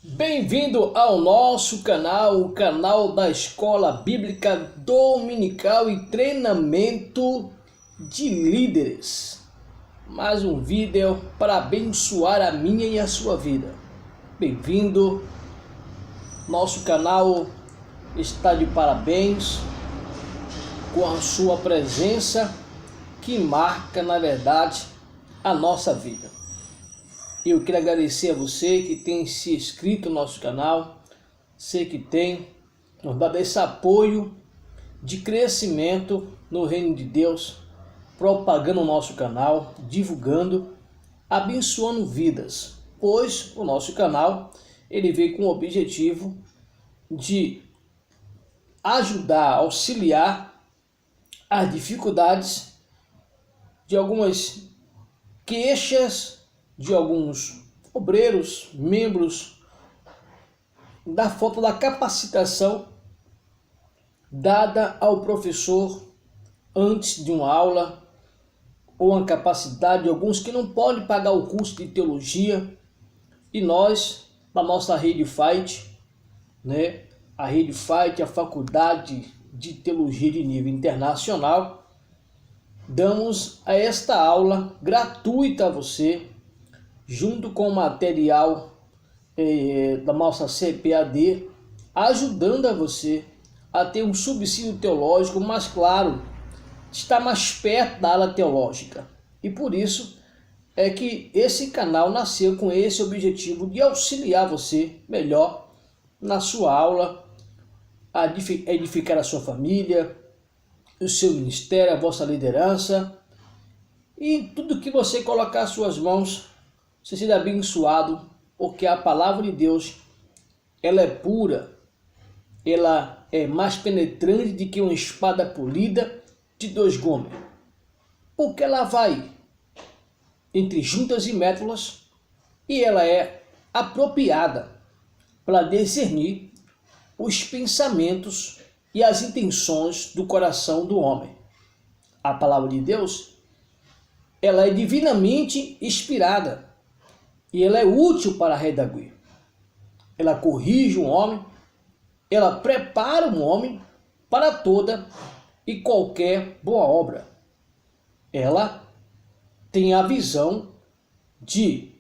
Bem-vindo ao nosso canal, o canal da Escola Bíblica Dominical e Treinamento de Líderes. Mais um vídeo para abençoar a minha e a sua vida. Bem-vindo, nosso canal está de parabéns com a sua presença que marca, na verdade, a nossa vida. Eu quero agradecer a você que tem se inscrito no nosso canal, você que tem nos dado esse apoio de crescimento no reino de Deus, propagando o nosso canal, divulgando, abençoando vidas, pois o nosso canal ele veio com o objetivo de ajudar, auxiliar as dificuldades de algumas queixas de alguns obreiros, membros, da falta da capacitação dada ao professor antes de uma aula, ou a capacidade de alguns que não podem pagar o curso de teologia, e nós, da nossa Rede Fight, a Rede Fight, a faculdade de teologia de nível internacional, damos a esta aula gratuita a você, junto com o material da nossa CPAD, ajudando a você a ter um subsídio teológico mais claro, está mais perto da aula teológica. E por isso é que esse canal nasceu com esse objetivo de auxiliar você melhor na sua aula, a edificar a sua família, o seu ministério, a vossa liderança, e tudo que você colocar às suas mãos, você seja abençoado, porque a palavra de Deus, ela é pura, ela é mais penetrante do que uma espada polida de dois gumes, porque ela vai entre juntas e médulas e ela é apropriada para discernir os pensamentos e as intenções do coração do homem. A palavra de Deus, ela é divinamente inspirada e ela é útil para redarguir. Ela corrige um homem, ela prepara um homem para toda e qualquer boa obra. Ela tem a visão de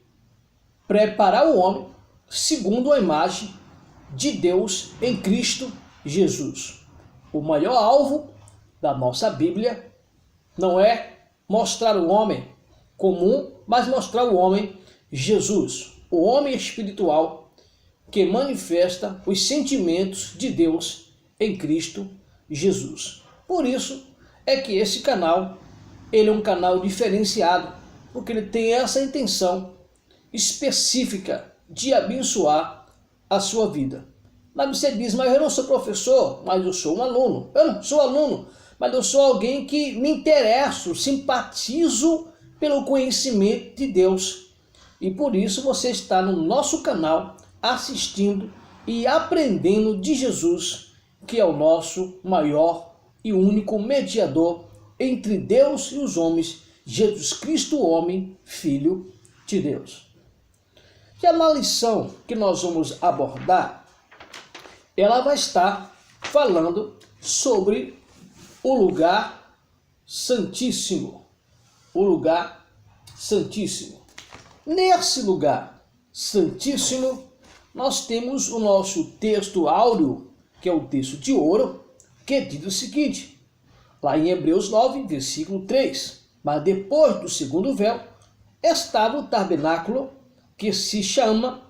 preparar o homem segundo a imagem de Deus em Cristo Jesus. O maior alvo da nossa Bíblia não é mostrar o homem comum, mas mostrar o homem Jesus, o homem espiritual que manifesta os sentimentos de Deus em Cristo Jesus. Por isso é que esse canal, ele é um canal diferenciado, porque ele tem essa intenção específica de abençoar a sua vida. Mas você diz, mas eu não sou professor, mas eu sou um aluno. Eu não sou aluno, mas eu sou alguém que me interesso, simpatizo pelo conhecimento de Deus. E por isso você está no nosso canal assistindo e aprendendo de Jesus, que é o nosso maior e único mediador entre Deus e os homens, Jesus Cristo, o homem, Filho de Deus. E na lição que nós vamos abordar, ela vai estar falando sobre o lugar santíssimo. O lugar santíssimo. Nesse lugar santíssimo, nós temos o nosso texto áureo, que é o texto de ouro, que diz o seguinte, lá em Hebreus 9, versículo 3. Mas depois do segundo véu, estava o tabernáculo, que se chama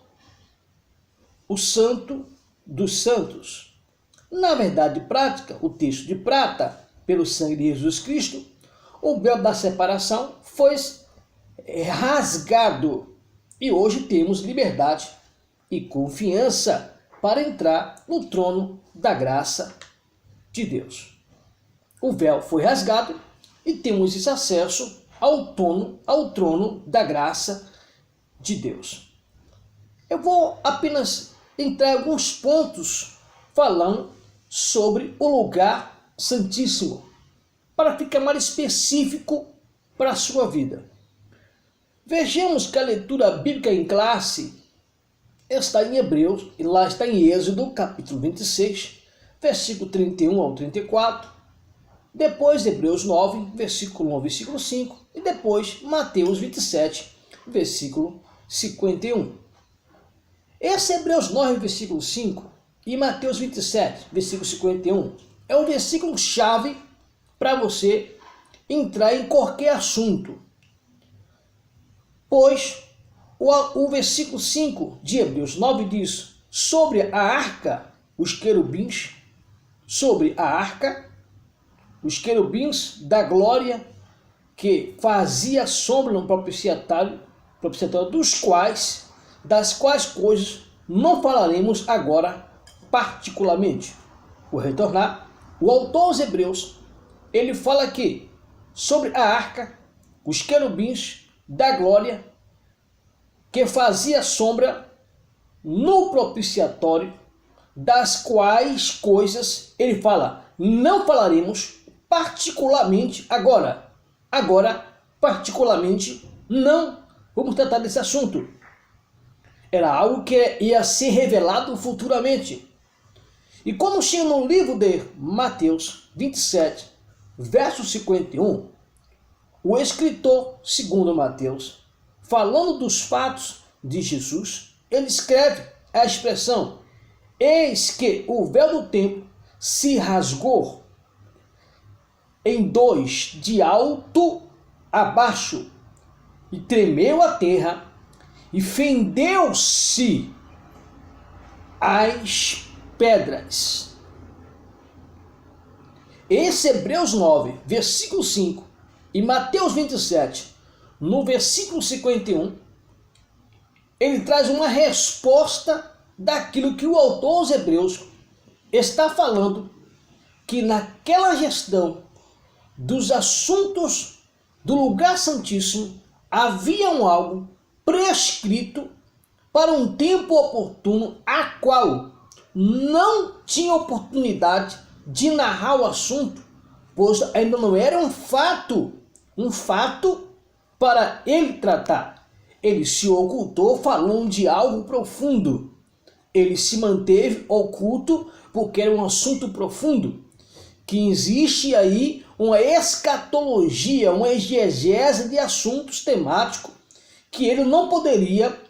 o Santo dos Santos. Na verdade prática, o texto de prata, pelo sangue de Jesus Cristo, o véu da separação foi rasgado e hoje temos liberdade e confiança para entrar no trono da graça de Deus. O véu foi rasgado e temos esse acesso ao trono da graça de Deus. Eu vou apenas entrar em alguns pontos falando sobre o lugar santíssimo, para ficar mais específico para a sua vida. Vejamos que a leitura bíblica em classe está em Hebreus, e lá está em Êxodo, capítulo 26, versículo 31 ao 34, depois Hebreus 9, versículo 1 ao versículo 5, e depois Mateus 27, versículo 51. Esse Hebreus 9, versículo 5 e Mateus 27, versículo 51 é um versículo chave para você entrar em qualquer assunto, pois o versículo 5 de Hebreus 9 diz sobre a arca, os querubins, sobre a arca, os querubins da glória, que fazia sombra no propiciatório, das quais coisas não falaremos agora particularmente. Vou retornar. O autor aos Hebreus, ele fala aqui sobre a arca, os querubins da glória, que fazia sombra no propiciatório, das quais coisas, ele fala, não falaremos particularmente agora. Agora, particularmente, não vamos tratar desse assunto. Era algo que ia ser revelado futuramente. E como chega no livro de Mateus 27, verso 51, o escritor, segundo Mateus, falando dos fatos de Jesus, ele escreve a expressão: eis que o véu do templo se rasgou em dois, de alto a baixo, e tremeu a terra, e fendeu-se as pedras. Esse Hebreus 9, versículo 5, e Mateus 27, no versículo 51, ele traz uma resposta daquilo que o autor aos Hebreus está falando, que naquela gestão dos assuntos do lugar santíssimo havia algo prescrito para um tempo oportuno, a qual não tinha oportunidade de narrar o assunto, pois ainda não era um fato para ele tratar. Ele se ocultou falando de algo profundo. Ele se manteve oculto porque era um assunto profundo, que existe aí uma escatologia, uma exegese de assuntos temáticos que ele não poderia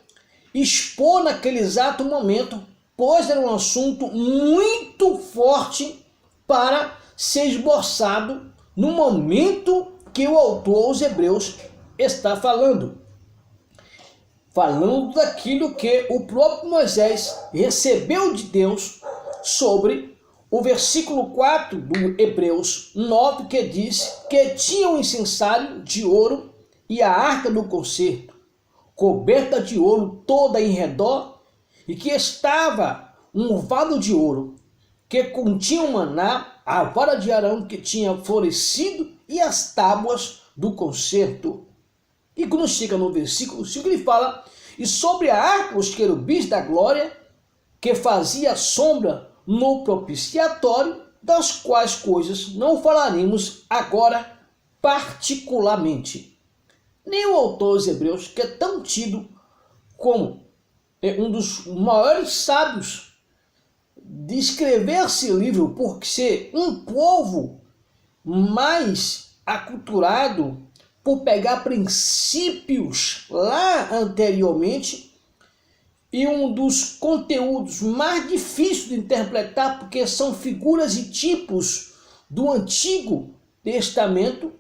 expor naquele exato momento, pois era um assunto muito forte para ser esboçado no momento que o autor aos Hebreus está falando. Falando daquilo que o próprio Moisés recebeu de Deus sobre o versículo 4 do Hebreus 9, que diz que tinha um incensário de ouro e a arca do concerto, coberta de ouro toda em redor, e que estava um vado de ouro, que continha o maná, a vara de Arão que tinha florescido e as tábuas do concerto. E quando chega no versículo 5, ele fala, e sobre a arca os querubins da glória, que fazia sombra no propiciatório, das quais coisas não falaremos agora particularmente. Nem o autor dos Hebreus, que é tão tido como um dos maiores sábios de escrever esse livro, por ser um povo mais aculturado, por pegar princípios lá anteriormente, e um dos conteúdos mais difíceis de interpretar, porque são figuras e tipos do Antigo Testamento,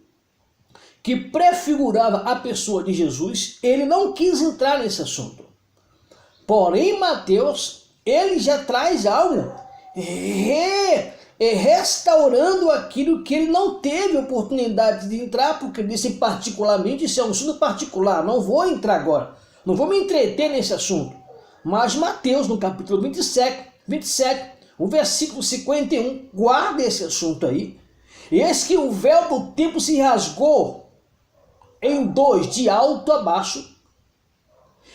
que prefigurava a pessoa de Jesus, ele não quis entrar nesse assunto. Porém, Mateus, ele já traz algo restaurando aquilo que ele não teve oportunidade de entrar, porque ele disse particularmente, isso é um assunto particular, não vou entrar agora, não vou me entreter nesse assunto. Mas Mateus, no capítulo 27, o versículo 51, guarda esse assunto aí. Eis que o véu do templo se rasgou em dois, de alto a baixo,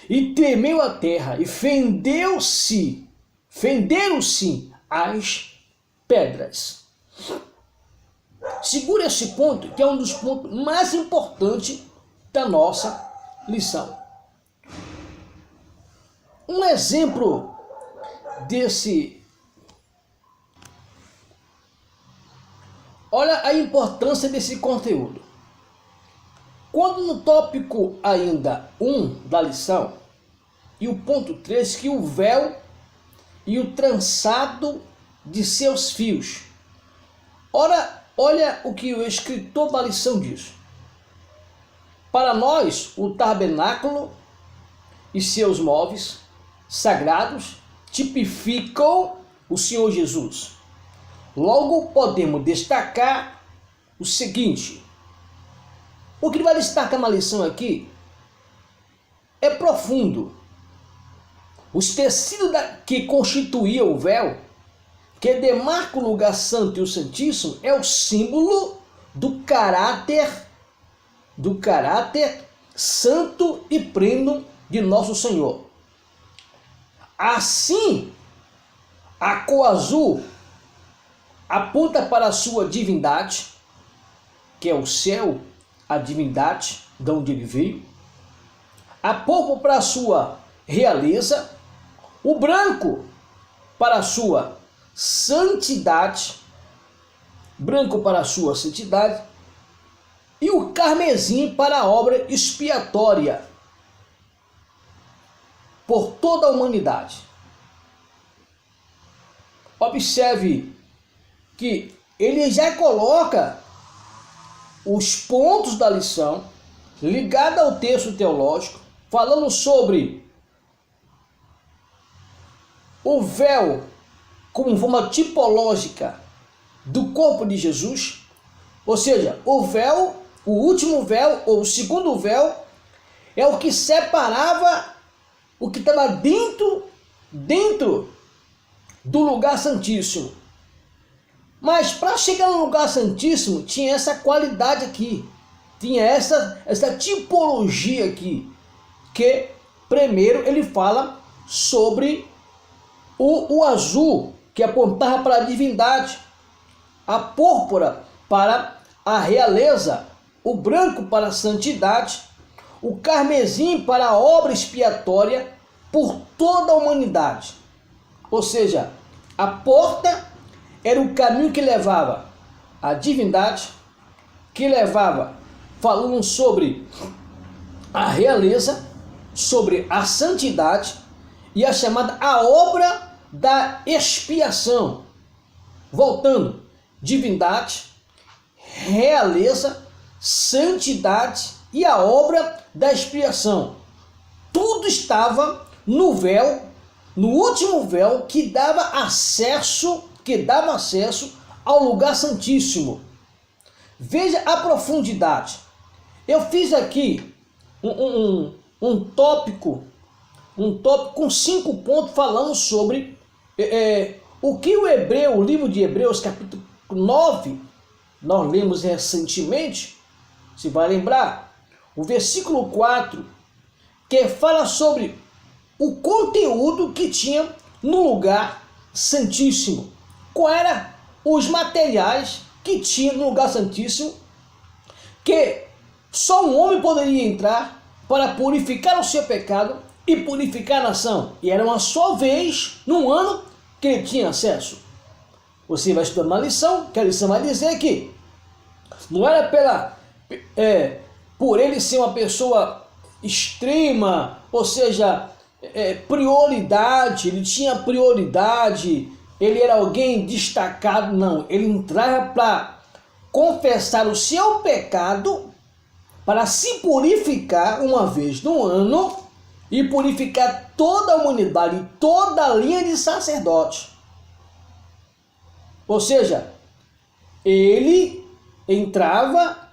e tremeu a terra, e fenderam-se as pedras. Segura esse ponto, que é um dos pontos mais importantes da nossa lição. Um exemplo desse. Olha a importância desse conteúdo. Quando no tópico ainda 1 da lição, e o ponto 3, que o véu e o trançado de seus fios. Ora, olha o que o escritor da lição diz. Para nós, o tabernáculo e seus móveis sagrados tipificam o Senhor Jesus. Logo, podemos destacar o seguinte. O que ele vai destacar na lição aqui é profundo. Os tecidos que constituíam o véu, que demarca o lugar santo e o santíssimo, é o símbolo do caráter santo e pleno de nosso Senhor. Assim, a cor azul aponta para a sua divindade, que é o céu, a divindade de onde ele veio. A púrpura para a sua realeza, o branco para a sua santidade, e o carmesim para a obra expiatória por toda a humanidade. Observe que ele já coloca os pontos da lição ligada ao texto teológico, falando sobre o véu como forma tipológica do corpo de Jesus, ou seja, o véu, o último véu ou o segundo véu é o que separava o que estava dentro do lugar santíssimo. Mas para chegar no lugar santíssimo tinha essa qualidade aqui, tinha essa tipologia aqui, que primeiro ele fala sobre o azul, que apontava para a divindade, a púrpura para a realeza, o branco para a santidade, o carmesim para a obra expiatória por toda a humanidade. Ou seja, a porta era o caminho que levava à divindade, que levava, falando sobre a realeza, sobre a santidade e a chamada a obra da expiação. Voltando, divindade, realeza, santidade e a obra da expiação. Tudo estava no véu, no último véu que dava acesso ao lugar santíssimo. Veja a profundidade. Eu fiz aqui um tópico com 5 pontos falando sobre o que o livro de Hebreus, capítulo 9, nós lemos recentemente, se vai lembrar, o versículo 4, que fala sobre o conteúdo que tinha no lugar santíssimo. Quais eram os materiais que tinha no lugar santíssimo, que só um homem poderia entrar para purificar o seu pecado e purificar a nação. E era uma só vez no ano que ele tinha acesso. Você vai estudar uma lição, que a lição vai dizer que não era por ele ser uma pessoa extrema, ou seja, prioridade, ele tinha prioridade, ele era alguém destacado, não. Ele entrava para confessar o seu pecado, para se purificar uma vez no ano e purificar toda a humanidade, toda a linha de sacerdote. Ou seja, ele entrava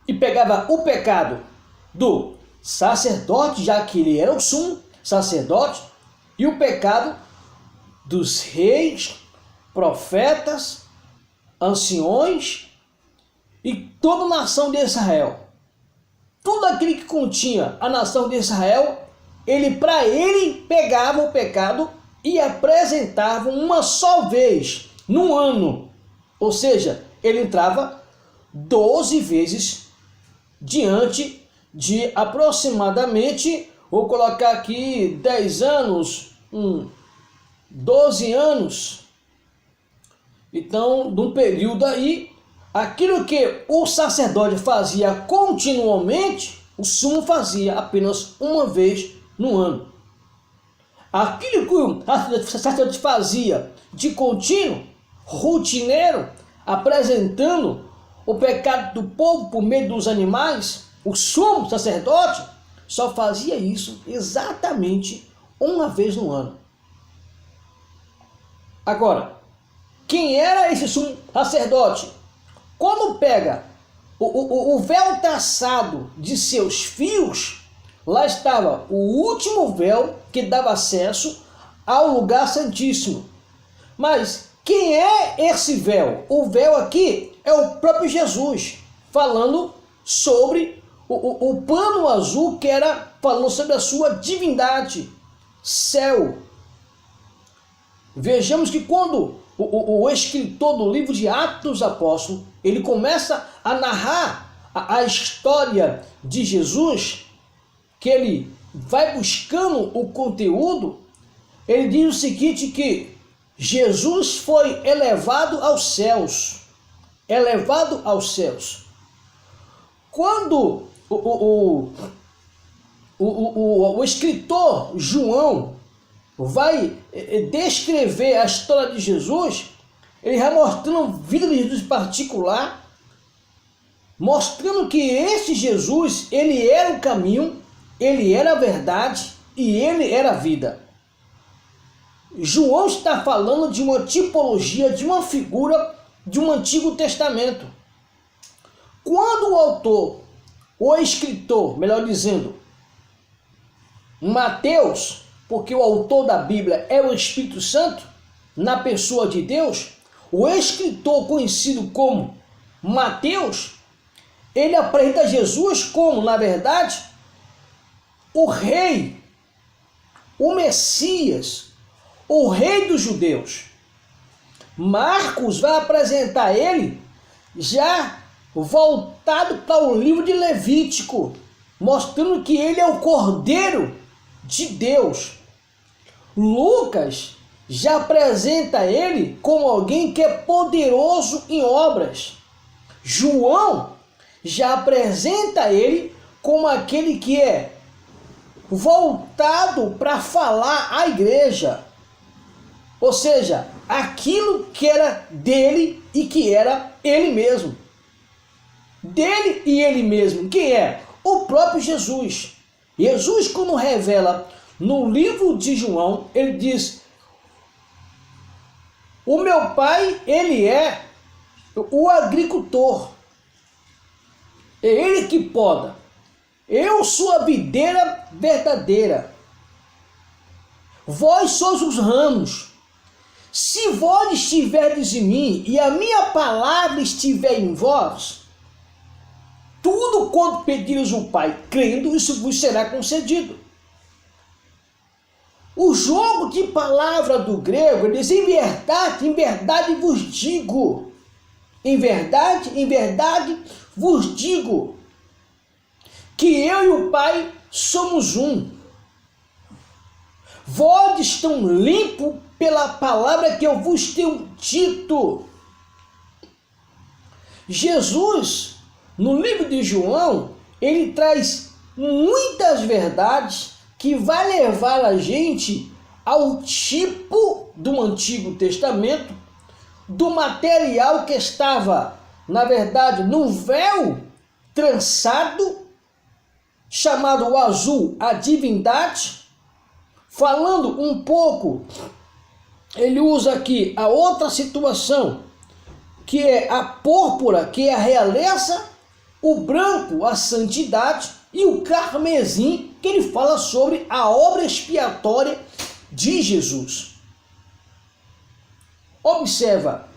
e pegava o pecado do sacerdote, já que ele era o sumo sacerdote, e o pecado dos reis, profetas, anciões e toda a nação de Israel. Tudo aquilo que continha a nação de Israel, ele pegava o pecado e apresentava uma só vez no ano. Ou seja, ele entrava 12 vezes diante de aproximadamente vou colocar aqui 10 anos, 12 anos. Então, num período aí, aquilo que o sacerdote fazia continuamente, o sumo fazia apenas uma vez no ano. Aquilo que o sacerdote fazia de contínuo, rotineiro, apresentando o pecado do povo por meio dos animais, o sumo sacerdote só fazia isso exatamente uma vez no ano. Agora, quem era esse sumo sacerdote? Quando pega o véu traçado de seus fios, lá estava o último véu que dava acesso ao lugar santíssimo. Mas quem é esse véu? O véu aqui é o próprio Jesus, falando sobre o pano azul, que era falando sobre a sua divindade, céu. Vejamos que quando o escritor do livro de Atos dos Apóstolos, ele começa a narrar a história de Jesus, que ele vai buscando o conteúdo, ele diz o seguinte, que Jesus foi elevado aos céus. Elevado aos céus. Quando o escritor João vai descrever a história de Jesus, ele vai mostrando a vida de Jesus particular, mostrando que esse Jesus, ele era o caminho, ele era a verdade e ele era a vida. João está falando de uma tipologia, de uma figura de um Antigo Testamento. Quando o autor, o escritor, melhor dizendo, Mateus, porque o autor da Bíblia é o Espírito Santo, na pessoa de Deus, o escritor conhecido como Mateus, ele apresenta Jesus como, na verdade, o rei, o Messias, o rei dos judeus. Marcos vai apresentar ele já voltado para o livro de Levítico, mostrando que ele é o Cordeiro de Deus. Lucas já apresenta ele como alguém que é poderoso em obras. João já apresenta ele como aquele que é voltado para falar à igreja. Ou seja, aquilo que era dele e que era ele mesmo. Dele e ele mesmo. Quem é? O próprio Jesus. Jesus, quando revela no livro de João, ele diz: o meu pai, ele é o agricultor. É ele que poda. Eu sou a videira verdadeira. Vós sois os ramos. Se vós estiverdes em mim e a minha palavra estiver em vós, tudo quanto pedires o Pai, crendo, isso vos será concedido. O jogo de palavra do grego diz: em verdade vos digo. Em verdade vos digo que eu e o Pai somos um. Vós estão limpos pela palavra que eu vos tenho dito. Jesus, no livro de João, ele traz muitas verdades que vai levar a gente ao tipo do Antigo Testamento, do material que estava, na verdade, no véu trançado, chamado o azul, a divindade. Falando um pouco, ele usa aqui a outra situação, que é a púrpura, que é a realeza, o branco, a santidade, e o carmesim, que ele fala sobre a obra expiatória de Jesus. Observa,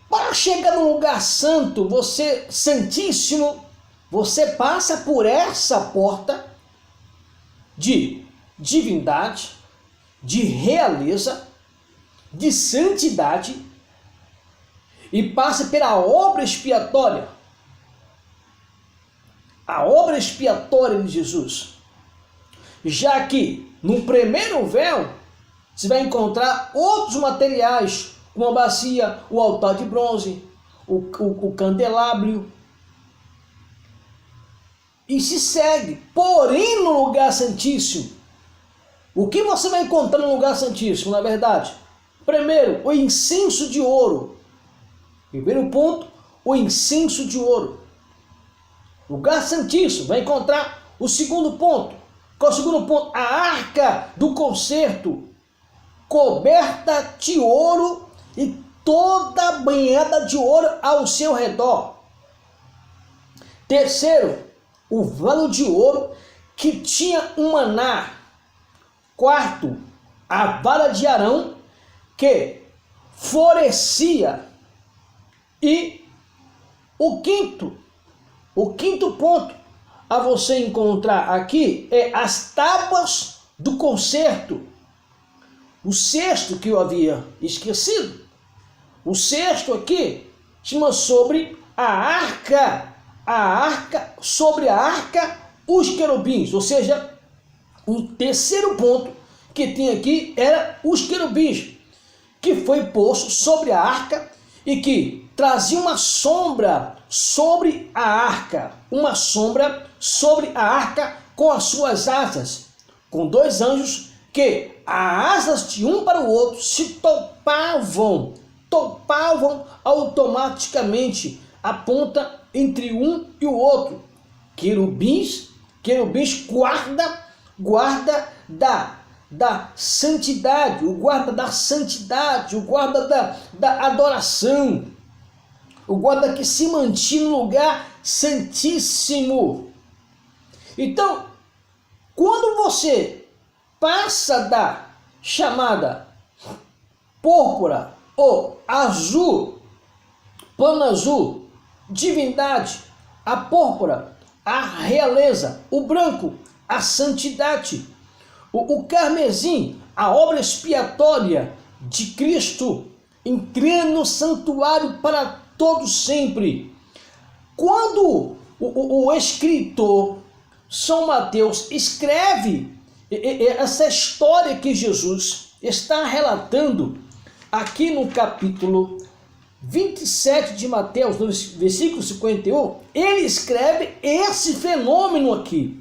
para chegar no lugar santo, você santíssimo, você passa por essa porta de divindade, de realeza, de santidade, e passa pela obra expiatória. A obra expiatória de Jesus. já que no primeiro véu você vai encontrar outros materiais, como a bacia, o altar de bronze, o candelabro, e se segue. Porém, no lugar santíssimo, o que você vai encontrar no lugar santíssimo, na verdade? Primeiro, o incenso de ouro. Primeiro ponto, o incenso de ouro. Lugar santíssimo, vai encontrar o segundo ponto. Qual é o segundo ponto? A arca do concerto, coberta de ouro e toda banhada de ouro ao seu redor. Terceiro, o valo de ouro que tinha um maná. Quarto, a vara de Arão que florescia. E o quinto ponto a você encontrar aqui é as tábuas do concerto. O sexto que eu havia esquecido. O sexto aqui chama sobre a arca, sobre a arca, os querubins. Ou seja, o terceiro ponto que tem aqui era os querubins, que foi posto sobre a arca e que trazia uma sombra sobre a arca, uma sombra sobre a arca com as suas asas, com dois anjos que as asas de um para o outro se topavam automaticamente a ponta entre um e o outro. Querubins guarda da santidade, o guarda da santidade, o guarda da adoração, o guarda que se mantinha no lugar santíssimo. Então, quando você passa da chamada púrpura ou azul, pano azul, divindade, a púrpura, a realeza, o branco, a santidade, o carmesim, a obra expiatória de Cristo, entrando no santuário para todo sempre. Quando o escritor São Mateus escreve essa história que Jesus está relatando aqui no capítulo 27 de Mateus, no versículo 51, ele escreve esse fenômeno aqui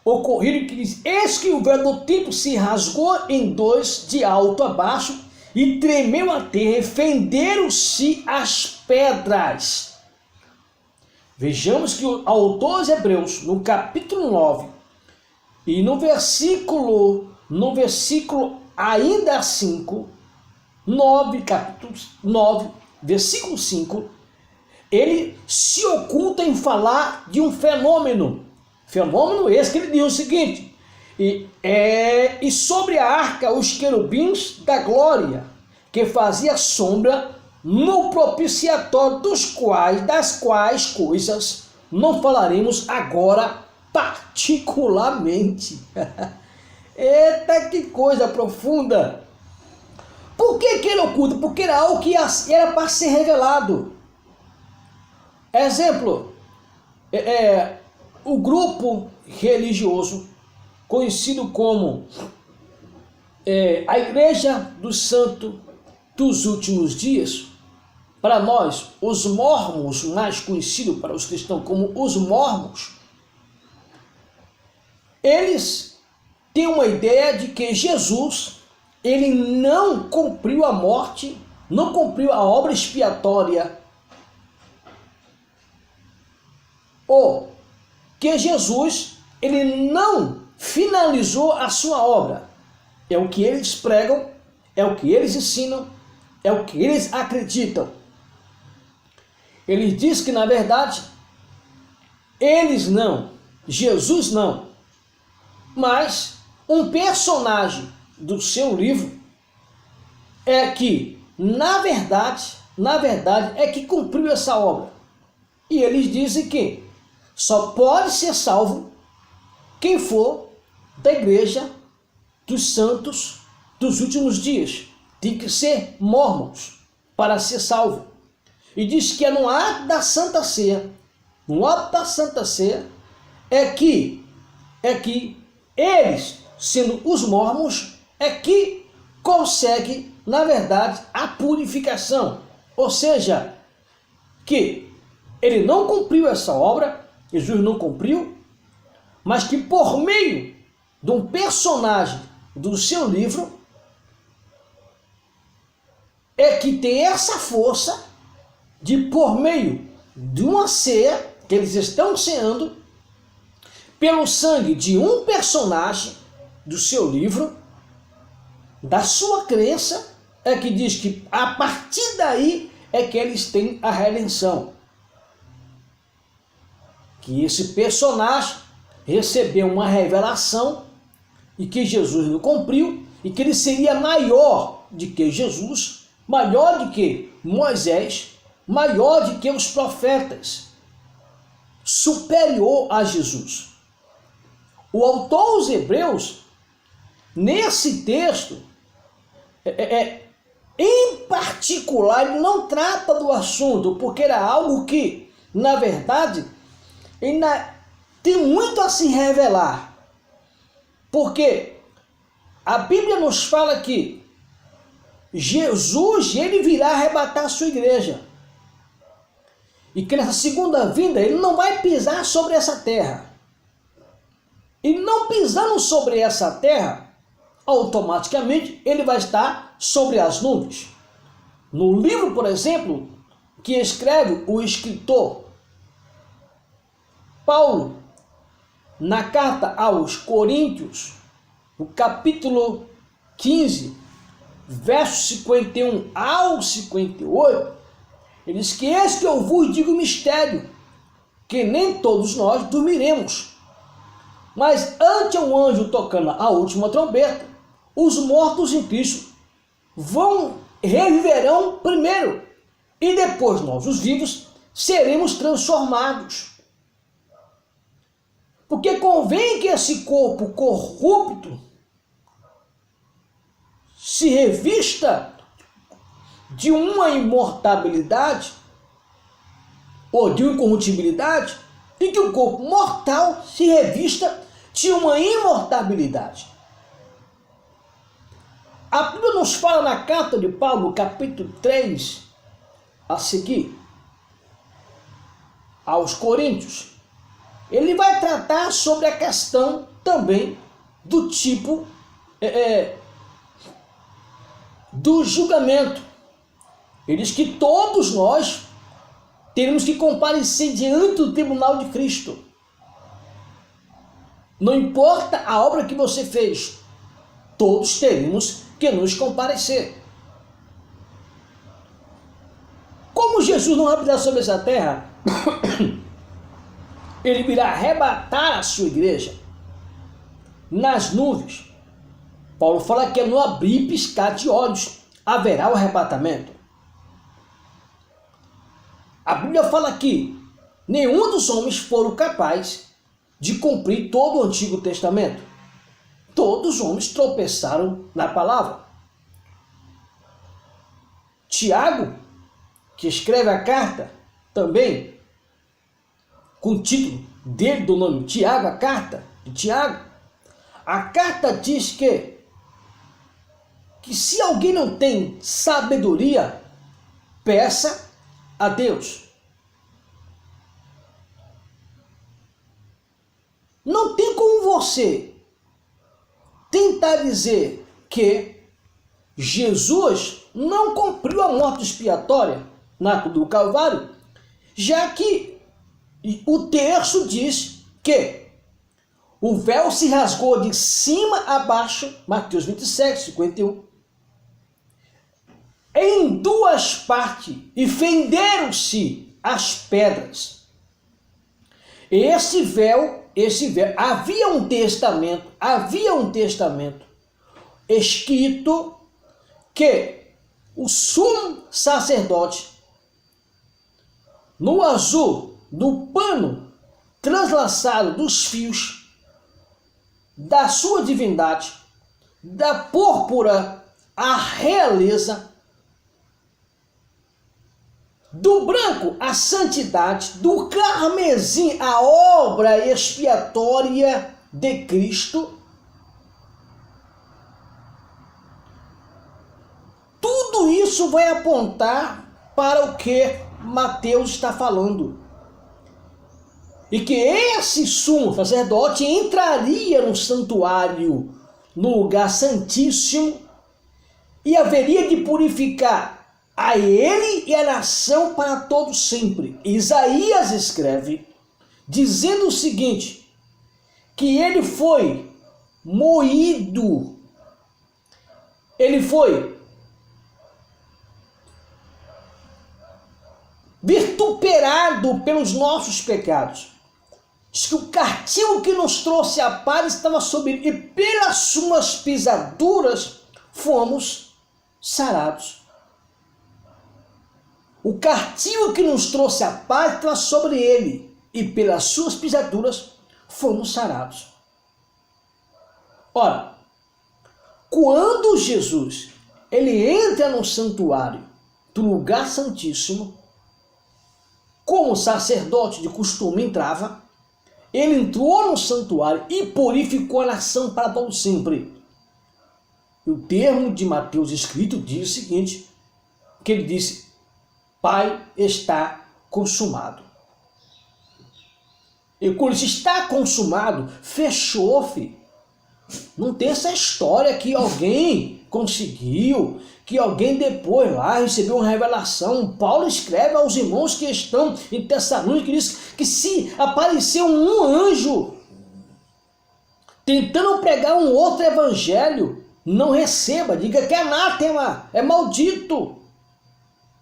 ocorrido, que diz: eis que o véu do templo se rasgou em dois de alto a baixo, e tremeu a terra, e fenderam-se as pedras. Vejamos que o autor aos Hebreus, no capítulo 9, e no versículo ainda 5, 9, capítulo 9, versículo 5, ele se oculta em falar de um fenômeno esse que ele diz o seguinte: e sobre a arca os querubins da glória, que fazia sombra no propiciatório, das quais coisas não falaremos agora particularmente. Eita, que coisa profunda! Por que ele oculta? Porque era algo que era para ser revelado. Exemplo, o grupo religioso conhecido como a Igreja do Santo dos Últimos Dias, para nós, os mormons, mais conhecido para os cristãos como os mormons, eles têm uma ideia de que Jesus, ele não cumpriu a morte, não cumpriu a obra expiatória, ou que Jesus, ele não finalizou a sua obra. É o que eles pregam, é o que eles ensinam, é o que eles acreditam. Ele diz que, na verdade, eles não, Jesus não, mas um personagem do seu livro é que, na verdade, é que cumpriu essa obra. E eles dizem que só pode ser salvo quem for da Igreja dos Santos dos Últimos Dias. Tem que ser mormons para ser salvo. E diz que é no ato da Santa Ceia, é que eles, sendo os mormons, é que conseguem, na verdade, a purificação. Ou seja, que ele não cumpriu essa obra, Jesus não cumpriu, mas que por meio de um personagem do seu livro, é que tem essa força de, por meio de uma ceia, que eles estão ceando, pelo sangue de um personagem do seu livro, da sua crença, é que diz que a partir daí é que eles têm a redenção. Que esse personagem recebeu uma revelação e que Jesus não cumpriu, e que ele seria maior do que Jesus, maior do que Moisés, maior do que os profetas, superior a Jesus. O autor aos Hebreus, nesse texto, em particular, ele não trata do assunto, porque era algo que, na verdade, ainda tem muito a se revelar. Porque a Bíblia nos fala que Jesus, ele virá arrebatar a sua igreja. E que nessa segunda vinda, ele não vai pisar sobre essa terra. E não pisando sobre essa terra, automaticamente ele vai estar sobre as nuvens. No livro, por exemplo, que escreve o escritor Paulo, na carta aos Coríntios, no capítulo 15, versos 51 ao 58, ele diz que eis que eu vos digo o mistério, que nem todos nós dormiremos. Mas ante o anjo tocando a última trombeta, os mortos em Cristo reviverão primeiro, e depois nós, os vivos, seremos transformados. Porque convém que esse corpo corrupto se revista de uma imortabilidade ou de uma incorruptibilidade, e que o corpo mortal se revista de uma imortabilidade. A Bíblia nos fala na carta de Paulo, capítulo 3, a seguir, aos Coríntios. Ele vai tratar sobre a questão também do tipo do julgamento. Ele diz que todos nós teremos que comparecer diante do tribunal de Cristo. Não importa a obra que você fez, todos teremos que nos comparecer. Como Jesus não vai pisar sobre essa terra, ele virá arrebatar a sua igreja nas nuvens. Paulo fala que é no abrir e piscar de olhos haverá o arrebatamento. A Bíblia fala que nenhum dos homens foram capazes de cumprir todo o Antigo Testamento. Todos os homens tropeçaram na palavra. Tiago, que escreve a carta, também, com o título dele, do nome Tiago, a carta de Tiago, a carta diz que se alguém não tem sabedoria, peça a Deus. Não tem como você tentar dizer que Jesus não cumpriu a morte expiatória na cruz do Calvário, já que o texto diz que o véu se rasgou de cima a baixo, Mateus 27, 51, em duas partes, e fenderam-se as pedras. Esse véu, havia um testamento escrito que o sumo sacerdote, no azul do pano translaçado dos fios da sua divindade, da púrpura a realeza, do branco a santidade, do carmesim a obra expiatória de Cristo, isso vai apontar para o que Mateus está falando. E que esse sumo sacerdote entraria no santuário, no lugar santíssimo, e haveria de purificar a ele e a nação para todo sempre. Isaías escreve, dizendo o seguinte, que ele foi moído, ele foi vituperado pelos nossos pecados. Diz que o castigo que nos trouxe a paz estava sobre ele, e pelas suas pisaduras fomos sarados. O castigo que nos trouxe a paz estava sobre ele, e pelas suas pisaduras fomos sarados. Ora, quando Jesus ele entra no santuário do lugar santíssimo, como o sacerdote de costume entrava, ele entrou no santuário e purificou a nação para todo sempre. E o termo de Mateus escrito diz o seguinte, que ele disse, Pai, está consumado. E quando isso está consumado, fechou, filho. Não tem essa história que alguém conseguiu, que alguém depois lá recebeu uma revelação. Paulo escreve aos irmãos que estão em Tessalônica, que diz que se aparecer um anjo tentando pregar um outro evangelho, não receba, diga que é anátema, é maldito.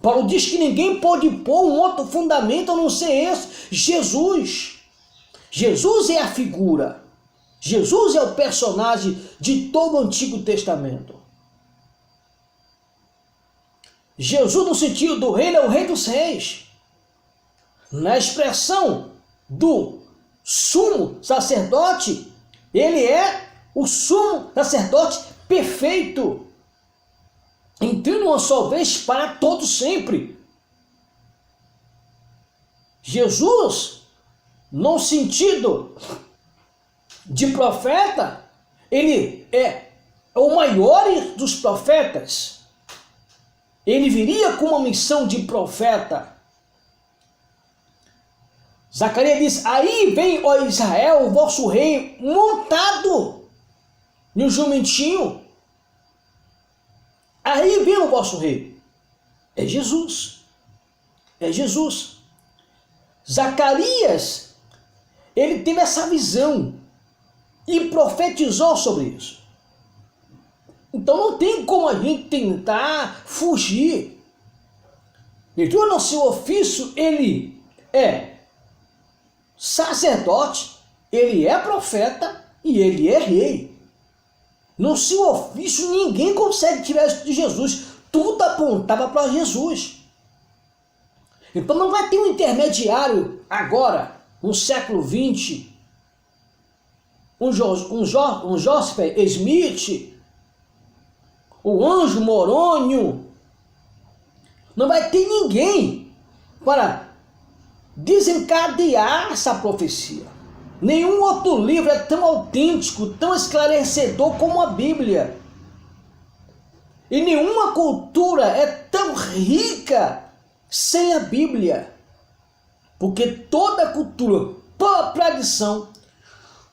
Paulo diz que ninguém pode pôr um outro fundamento a não ser esse, Jesus. Jesus é a figura. Jesus é o personagem de todo o Antigo Testamento. Jesus, no sentido do rei, é o rei dos reis. Na expressão do sumo sacerdote, ele é o sumo sacerdote perfeito, entrando uma só vez para todo sempre. Jesus, no sentido de profeta, ele é o maior dos profetas. Ele viria com uma missão de profeta. Zacarias diz, aí vem, ó Israel, o vosso rei, montado no jumentinho. Aí vem o vosso rei. É Jesus. É Jesus. Zacarias, ele teve essa visão e profetizou sobre isso. Então não tem como a gente tentar fugir. Então no seu ofício ele é sacerdote, ele é profeta e ele é rei. No seu ofício ninguém consegue tirar isso de Jesus. Tudo apontava para Jesus. Então não vai ter um intermediário agora, no século XX, um Joseph Smith, o Anjo Morônio. Não vai ter ninguém para desencadear essa profecia. Nenhum outro livro é tão autêntico, tão esclarecedor como a Bíblia. E nenhuma cultura é tão rica sem a Bíblia. Porque toda cultura, toda tradição,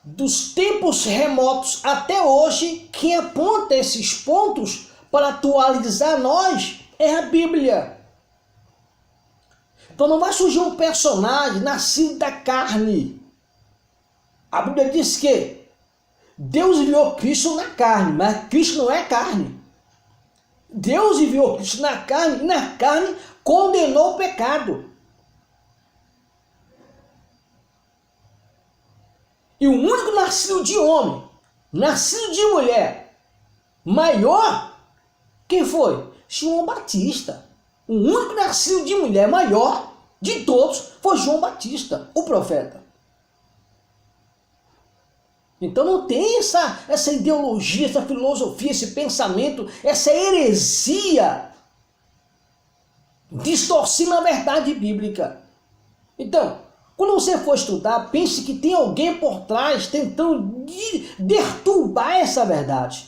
dos tempos remotos até hoje, quem aponta esses pontos para atualizar nós é a Bíblia. Então não vai surgir um personagem nascido da carne. A Bíblia diz que Deus enviou Cristo na carne, mas Cristo não é carne. Deus enviou Cristo na carne e na carne condenou o pecado. E o único nascido de homem, nascido de mulher, maior, quem foi? João Batista. O único nascido de mulher maior de todos foi João Batista, o profeta. Então não tem essa ideologia, essa filosofia, esse pensamento, essa heresia distorcendo a verdade bíblica. Então, quando você for estudar, pense que tem alguém por trás tentando deturbar essa verdade.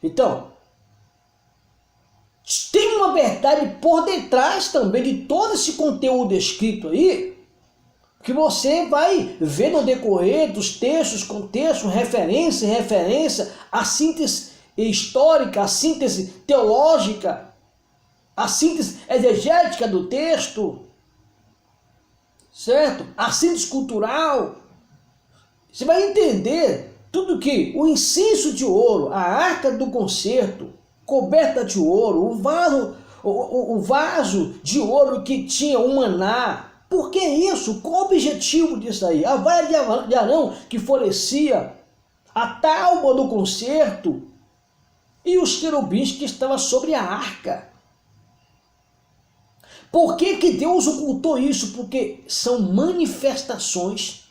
Então, tem uma uma verdade por detrás também de todo esse conteúdo escrito aí, que você vai ver no decorrer dos textos, contexto, referência, a síntese histórica, a síntese teológica, a síntese exegética do texto, certo? A síntese cultural. Você vai entender tudo que o incenso de ouro, a arca do concerto, coberta de ouro, o vaso de ouro que tinha o maná. Por que isso? Qual o objetivo disso aí? A vara de Arão que florescia, a tábua do concerto e os querubins que estavam sobre a arca. Por que que Deus ocultou isso? Porque são manifestações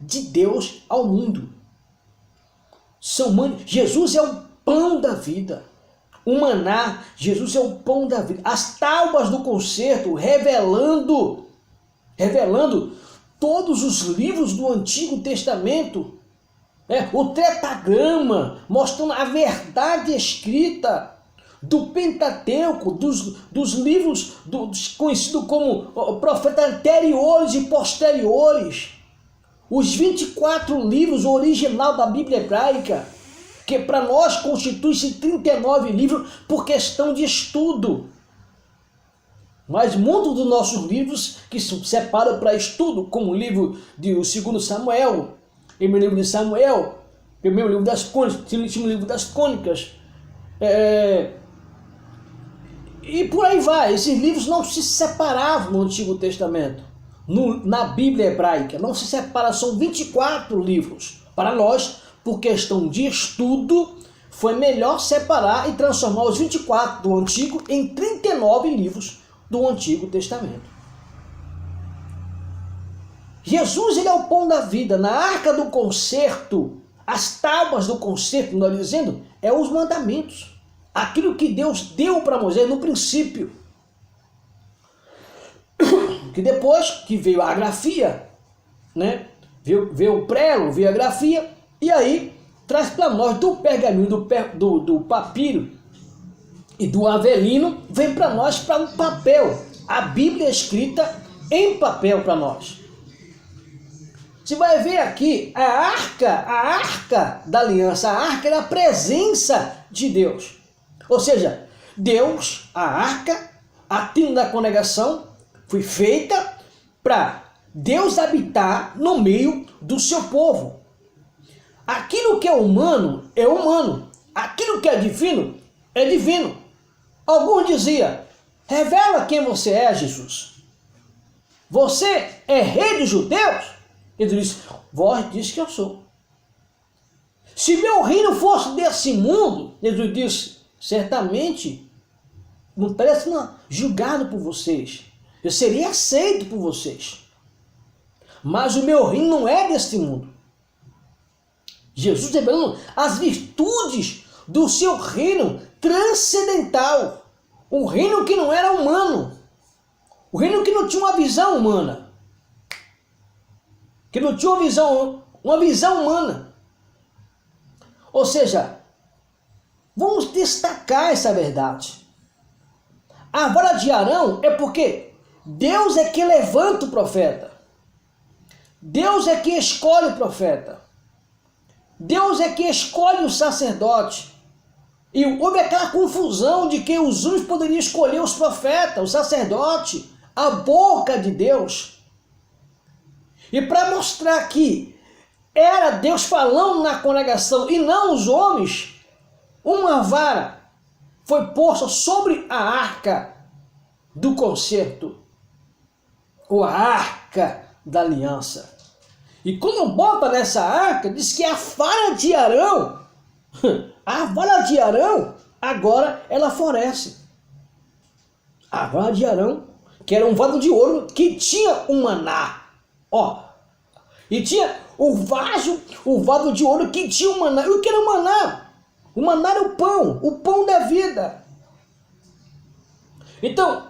de Deus ao mundo. Jesus é o pão da vida. O maná, Jesus é o pão da vida. As tábuas do concerto revelando todos os livros do Antigo Testamento. O tetragrama mostrando a verdade escrita do Pentateuco, dos livros conhecidos como profetas anteriores e posteriores. Os 24 livros original da Bíblia hebraica, que para nós constitui-se 39 livros por questão de estudo. Mas muitos dos nossos livros que se separam para estudo, como o livro de 2 Samuel, primeiro livro de Samuel, primeiro livro das Crônicas, último livro das Crônicas, e por aí vai. Esses livros não se separavam no Antigo Testamento, na Bíblia hebraica, não se separa, são 24 livros. Para nós, por questão de estudo, foi melhor separar e transformar os 24 do Antigo em 39 livros do Antigo Testamento. Jesus, ele é o pão da vida. Na arca do concerto, as tábuas do concerto, nós dizendo, é os mandamentos. Aquilo que Deus deu para Moisés no princípio. Que depois que veio a grafia, né? Veio o prelo, veio a grafia, e aí traz para nós do pergaminho, do papiro e do avelino, vem para nós para um papel. A Bíblia escrita em papel para nós. Você vai ver aqui a arca da aliança, a arca é a presença de Deus. Ou seja, Deus, a arca, a tenda da congregação, foi feita para Deus habitar no meio do seu povo. Aquilo que é humano, é humano. Aquilo que é divino, é divino. Alguns diziam, revela quem você é, Jesus. Você é rei dos judeus? Ele disse, vós diz que eu sou. Se meu reino fosse desse mundo, Jesus disse, certamente, não parece não, julgado por vocês. Eu seria aceito por vocês. Mas o meu reino não é deste mundo. Jesus revelando as virtudes do seu reino transcendental. Um reino que não era humano. Um reino que não tinha uma visão humana. Que não tinha uma visão humana. Ou seja, vamos destacar essa verdade. A vara de Arão é porque Deus é que levanta o profeta. Deus é que escolhe o profeta. Deus é que escolhe o sacerdote. E houve aquela confusão de que os uns poderiam escolher os profetas, o sacerdote, a boca de Deus. E para mostrar que era Deus falando na congregação e não os homens, uma vara foi posta sobre a arca do concerto, ou a arca da aliança. E quando bota nessa arca, diz que a vara de Arão, agora ela floresce. A vara de Arão, que era um vaso de ouro, que tinha um maná. E tinha o vaso de ouro que tinha um maná. E o que era o maná? O maná era o pão da vida. Então,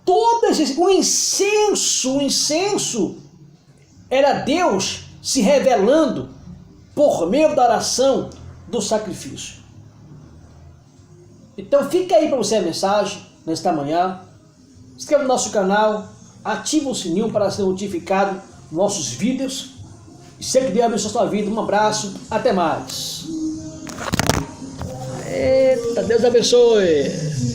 o incenso era Deus se revelando por meio da oração, do sacrifício. Então fica aí para você a mensagem nesta manhã. Se inscreva no nosso canal, ativa o sininho para ser notificado dos nossos vídeos. E sei que Deus abençoe a sua vida. Um abraço, até mais. Eita, Deus abençoe.